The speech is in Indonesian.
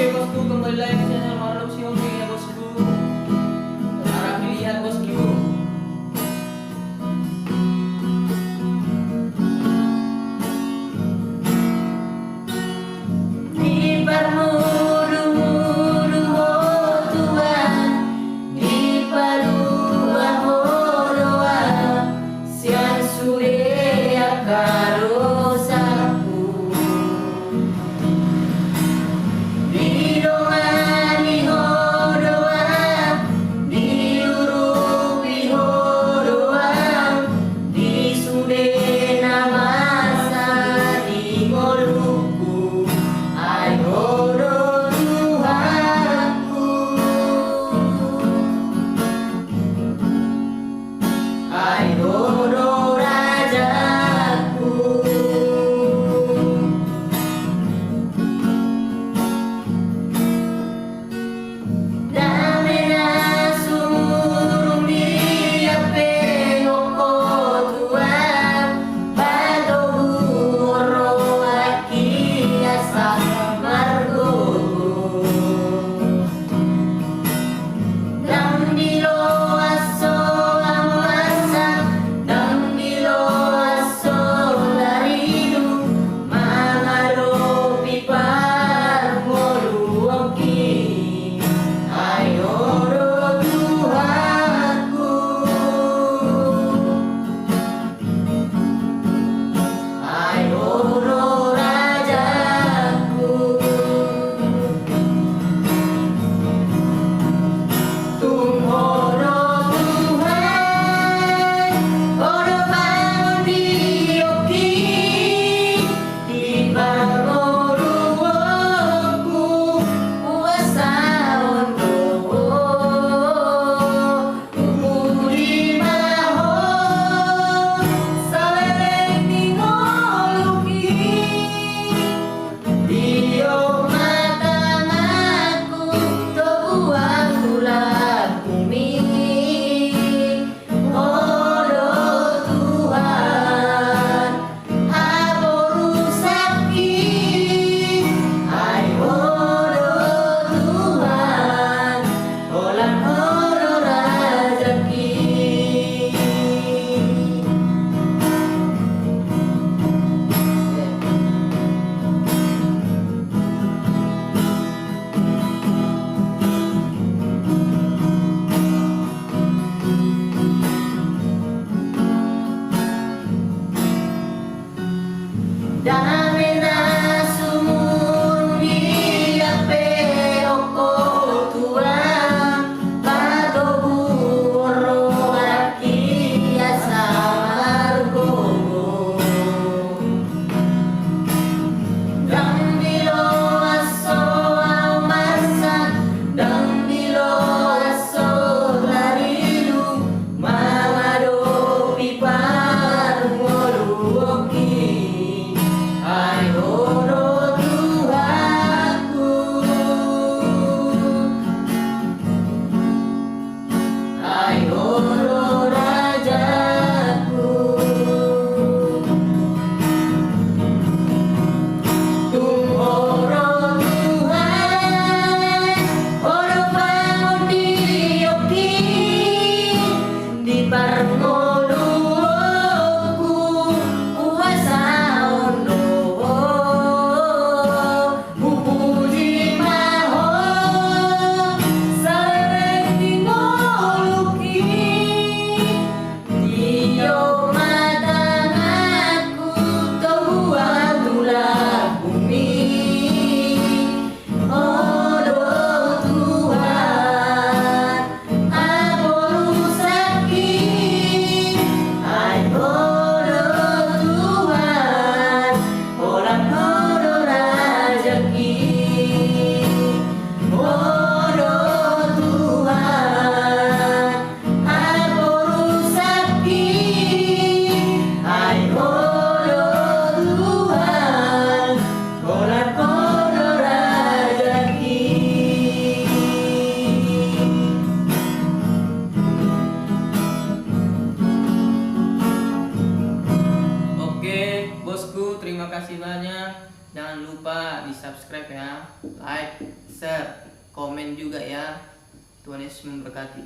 Oke bosku, kembali lagi ke channel Marlum si Hobi ya bosku. Harap dilihat bosku. Di Parmudu Mudu oh Tuhan, di Palua Horoa, sian sulia karo saku. Di ROHANI horoa, di urupi horoa, di sudena masa di ngoluku. Ai horo Tuhanku, ai horo Rajaku. Damena sumurung di ape hoko Tuhan, bado horo aki asa margogo. Dang dilo aso amasa, dang dilo aso laridu, mangaro pipar moluoki. Ai horo Tuhanku, ai horo Rajaku. Tung horo Tuhan, horo bangun dioki, di Parmuduku puasa ondo, umuri maho, salereng ningoluki. Dio matangaku tobuang gula bumi. Horo Tuhan, aboru sakti. Ai horo Tuhan, olan horo Rajaki. Damena sumurung di ape hoko Tuhan, bado horo aki asa margogo. Dang dilo aso amasa, dang dilo aso laridu, mangado pipar moluoki. Ai horo Tuhanku, ai horo Rajaku. Tung horo Tuhan, horo bangun dioki, di Parmuduku puasa ondo, mupuji maho, salereng ningoluki. Dio matangaku tobuang gula bumi. Horo Tuhan, aboru sakti. Ai horo Tuhan, olan horo Rajaki. Horo Tuhan, aboru sakti. Ai horo Tuhan, olan horo Rajaki. Oke bosku, terima kasih banyak. Jangan lupa di subscribe ya, like, share, komen juga ya. Tuhan Yesus memberkati.